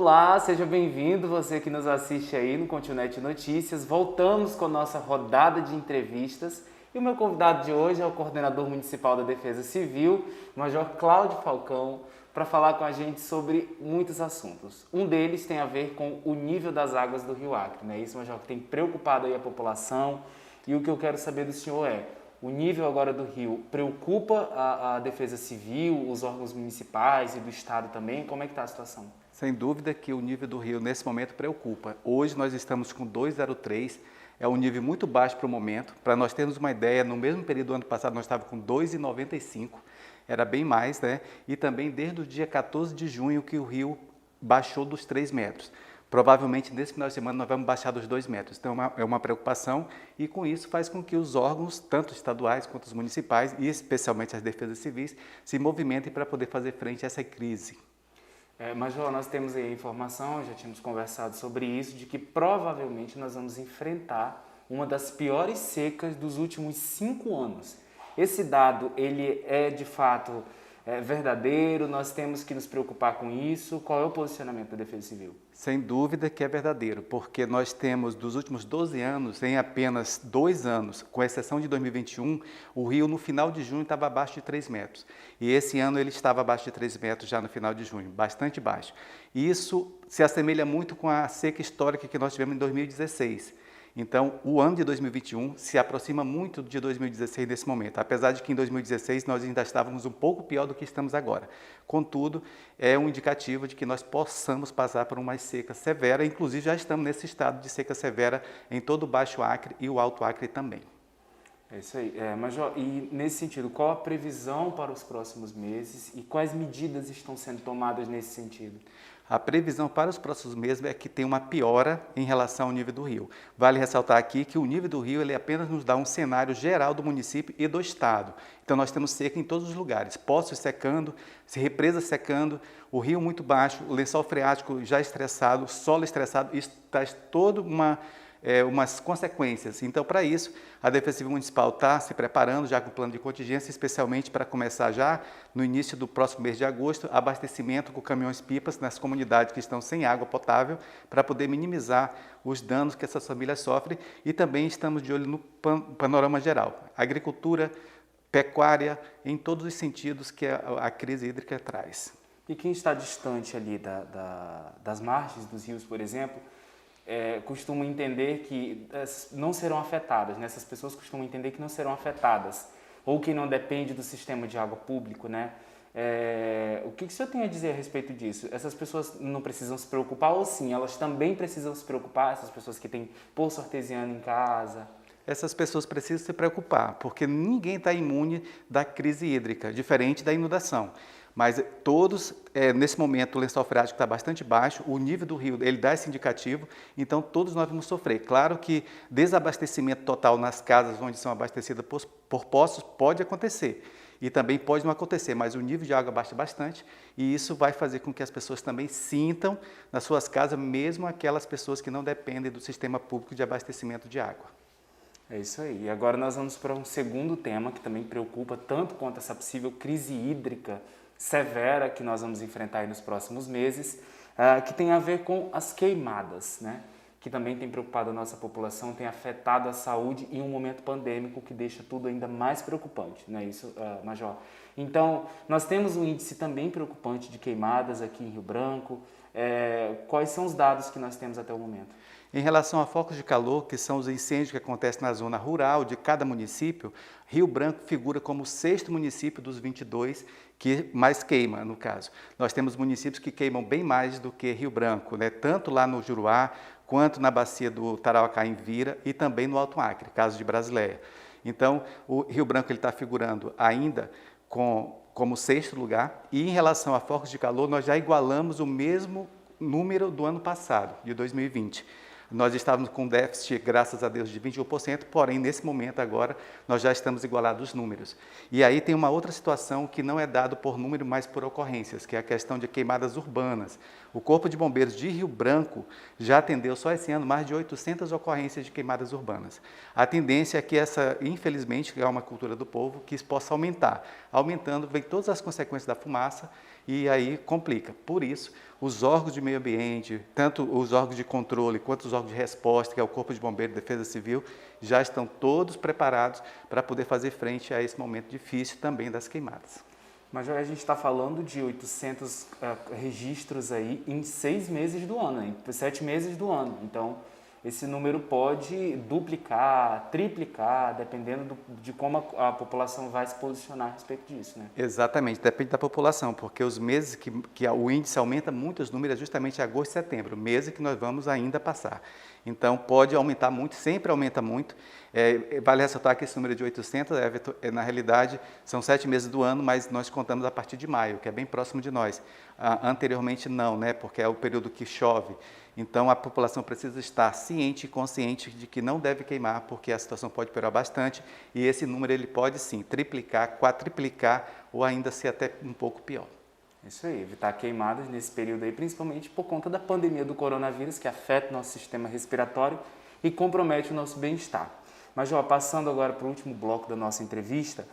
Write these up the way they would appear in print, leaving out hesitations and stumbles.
Olá, seja bem-vindo, você que nos assiste aí no Continente Notícias. Voltamos com a nossa rodada de entrevistas e o meu convidado de hoje é o coordenador municipal da Defesa Civil, Major Cláudio Falcão, para falar com a gente sobre muitos assuntos. Um deles tem a ver com o nível das águas do Rio Acre, né? Isso, Major, que tem preocupado aí a população, e o que eu quero saber do senhor é: o nível agora do rio preocupa a Defesa Civil, os órgãos municipais e do Estado também? Como é que está a situação? Sem dúvida que o nível do rio nesse momento preocupa. Hoje nós estamos com 2,03, é um nível muito baixo para o momento. Para nós termos uma ideia, no mesmo período do ano passado nós estávamos com 2,95, era bem mais, né? E também desde o dia 14 de junho que o rio baixou dos 3 metros. Provavelmente nesse final de semana nós vamos baixar dos 2 metros. Então é uma preocupação e com isso faz com que os órgãos, tanto estaduais quanto os municipais e especialmente as defesas civis, se movimentem para poder fazer frente a essa crise. Major, nós temos aí a informação, já tínhamos conversado sobre isso, de que provavelmente nós vamos enfrentar uma das piores secas dos últimos 5 anos. Esse dado, ele é de fato verdadeiro? Nós temos que nos preocupar com isso? Qual é o posicionamento da Defesa Civil? Sem dúvida que é verdadeiro, porque nós temos, dos últimos 12 anos, em apenas 2 anos, com exceção de 2021, o rio no final de junho estava abaixo de 3 metros. E esse ano ele estava abaixo de 3 metros já no final de junho, bastante baixo. E isso se assemelha muito com a seca histórica que nós tivemos em 2016. Então, o ano de 2021 se aproxima muito de 2016 nesse momento, apesar de que em 2016 nós ainda estávamos um pouco pior do que estamos agora. Contudo, é um indicativo de que nós possamos passar por uma seca severa, inclusive já estamos nesse estado de seca severa em todo o Baixo Acre e o Alto Acre também. É isso aí. Major, e nesse sentido, qual a previsão para os próximos meses e quais medidas estão sendo tomadas nesse sentido? A previsão para os próximos meses é que tem uma piora em relação ao nível do rio. Vale ressaltar aqui que o nível do rio ele apenas nos dá um cenário geral do município e do estado. Então nós temos seca em todos os lugares, poços secando, represas secando, o rio muito baixo, o lençol freático já estressado, solo estressado, isso traz toda umas consequências. Então, para isso, a Defesa Civil Municipal está se preparando já com o plano de contingência, especialmente para começar já no início do próximo mês de agosto, abastecimento com caminhões-pipas nas comunidades que estão sem água potável, para poder minimizar os danos que essas famílias sofrem, e também estamos de olho no panorama geral, agricultura, pecuária, em todos os sentidos que a crise hídrica traz. E quem está distante ali das margens dos rios, por exemplo, costumam entender que não serão afetadas, né? Essas pessoas costumam entender que não serão afetadas, ou que não depende do sistema de água público, né? O que o senhor tem a dizer a respeito disso? Essas pessoas não precisam se preocupar, ou sim, elas também precisam se preocupar, essas pessoas que têm poço artesiano em casa? Essas pessoas precisam se preocupar, porque ninguém está imune da crise hídrica, diferente da inundação. Mas todos, nesse momento, o lençol freático está bastante baixo, o nível do rio ele dá esse indicativo, então todos nós vamos sofrer. Claro que desabastecimento total nas casas onde são abastecidas por poços pode acontecer, e também pode não acontecer, mas o nível de água baixa bastante, e isso vai fazer com que as pessoas também sintam nas suas casas, mesmo aquelas pessoas que não dependem do sistema público de abastecimento de água. É isso aí. E agora nós vamos para um segundo tema que também preocupa tanto quanto essa possível crise hídrica severa que nós vamos enfrentar aí nos próximos meses, que tem a ver com as queimadas, né? Que também tem preocupado a nossa população, tem afetado a saúde em um momento pandêmico que deixa tudo ainda mais preocupante, não é isso, Major? Então, nós temos um índice também preocupante de queimadas aqui em Rio Branco. Quais são os dados que nós temos até o momento? Em relação a focos de calor, que são os incêndios que acontecem na zona rural de cada município, Rio Branco figura como o 6º município dos 22 que mais queima, no caso. Nós temos municípios que queimam bem mais do que Rio Branco, né? Tanto lá no Juruá, quanto na bacia do Tarauacá em Vira e também no Alto Acre, caso de Brasileia. Então, o Rio Branco está figurando ainda como 6º lugar, e em relação a focos de calor, nós já igualamos o mesmo número do ano passado, de 2020. Nós estávamos com déficit, graças a Deus, de 21%, porém, nesse momento agora, nós já estamos igualados os números. E aí tem uma outra situação que não é dado por número, mas por ocorrências, que é a questão de queimadas urbanas. O Corpo de Bombeiros de Rio Branco já atendeu só esse ano mais de 800 ocorrências de queimadas urbanas. A tendência é que essa, infelizmente, é uma cultura do povo, que isso possa aumentar. Aumentando, vem todas as consequências da fumaça e aí complica. Por isso, os órgãos de meio ambiente, tanto os órgãos de controle quanto os órgãos de resposta, que é o Corpo de Bombeiros e Defesa Civil, já estão todos preparados para poder fazer frente a esse momento difícil também das queimadas. Major, a gente está falando de 800 registros aí em 6 meses do ano, em 7 meses do ano. Então, esse número pode duplicar, triplicar, dependendo de como a população vai se posicionar a respeito disso, né? Exatamente, depende da população, porque os meses que o índice aumenta muito, os números é justamente agosto e setembro, meses que nós vamos ainda passar. Então, pode aumentar muito, sempre aumenta muito. Vale ressaltar que esse número de 800, na realidade, são 7 meses do ano, mas nós contamos a partir de maio, que é bem próximo de nós. Anteriormente não, né, porque é o período que chove. Então, a população precisa estar ciente e consciente de que não deve queimar, porque a situação pode piorar bastante e esse número ele pode, sim, triplicar, quadriplicar ou ainda ser até um pouco pior. Isso aí, evitar queimadas nesse período aí, principalmente por conta da pandemia do coronavírus, que afeta o nosso sistema respiratório e compromete o nosso bem-estar. Mas, passando agora para o último bloco da nossa entrevista,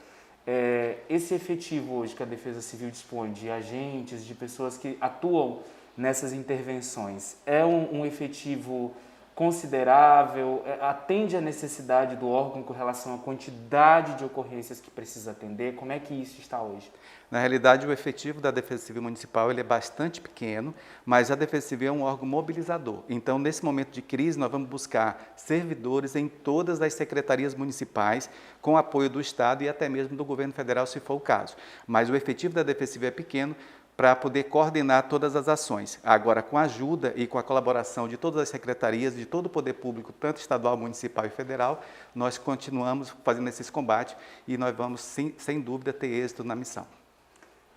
esse efetivo hoje que a Defesa Civil dispõe de agentes, de pessoas que atuam nessas intervenções, é um efetivo considerável, atende à necessidade do órgão com relação à quantidade de ocorrências que precisa atender? Como é que isso está hoje? Na realidade, o efetivo da Defesa Civil Municipal ele é bastante pequeno, mas a Defesa Civil é um órgão mobilizador. Então, nesse momento de crise, nós vamos buscar servidores em todas as secretarias municipais, com apoio do Estado e até mesmo do governo federal, se for o caso. Mas o efetivo da Defesa Civil é pequeno, para poder coordenar todas as ações. Agora, com a ajuda e com a colaboração de todas as secretarias, de todo o poder público, tanto estadual, municipal e federal, nós continuamos fazendo esses combates e nós vamos, sem dúvida, ter êxito na missão.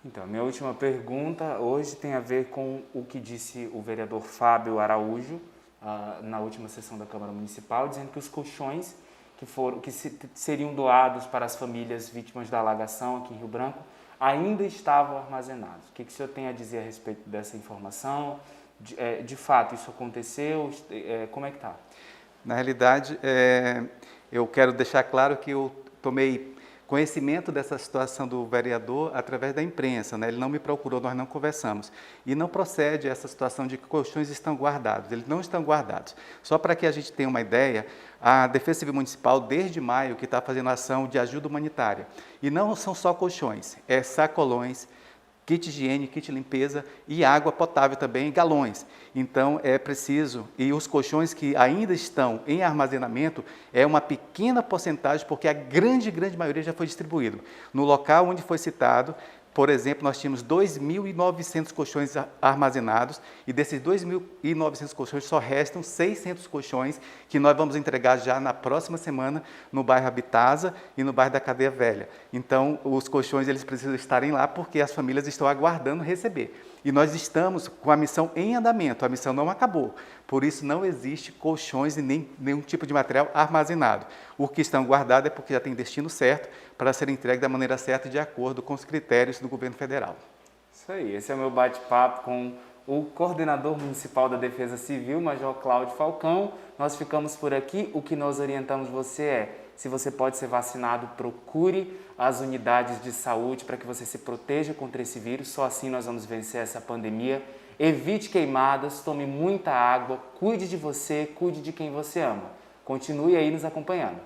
Então, minha última pergunta hoje tem a ver com o que disse o vereador Fábio Araújo na última sessão da Câmara Municipal, dizendo que os colchões que seriam doados para as famílias vítimas da alagação aqui em Rio Branco ainda estavam armazenados. O que o senhor tem a dizer a respeito dessa informação? De fato, isso aconteceu? Como é que está? Na realidade, eu quero deixar claro que eu tomei conhecimento dessa situação do vereador através da imprensa, né? Ele não me procurou, nós não conversamos. E não procede essa situação de que colchões estão guardados, eles não estão guardados. Só para que a gente tenha uma ideia, a Defesa Civil Municipal, desde maio, que está fazendo ação de ajuda humanitária. E não são só colchões, sacolões, kit higiene, kit limpeza e água potável também em galões. Então, é preciso, e os colchões que ainda estão em armazenamento, é uma pequena porcentagem, porque a grande maioria já foi distribuído. No local onde foi citado, por exemplo, nós tínhamos 2.900 colchões armazenados e desses 2.900 colchões só restam 600 colchões que nós vamos entregar já na próxima semana no bairro Habitasa e no bairro da Cadeia Velha. Então, os colchões eles precisam estarem lá porque as famílias estão aguardando receber. E nós estamos com a missão em andamento, a missão não acabou. Por isso, não existe colchões e nenhum tipo de material armazenado. O que estão guardados é porque já tem destino certo para ser entregue da maneira certa e de acordo com os critérios do governo federal. Isso aí, esse é o meu bate-papo com o coordenador municipal da Defesa Civil, Major Cláudio Falcão. Nós ficamos por aqui. O que nós orientamos você se você pode ser vacinado, procure as unidades de saúde para que você se proteja contra esse vírus. Só assim nós vamos vencer essa pandemia. Evite queimadas, tome muita água, cuide de você, cuide de quem você ama. Continue aí nos acompanhando.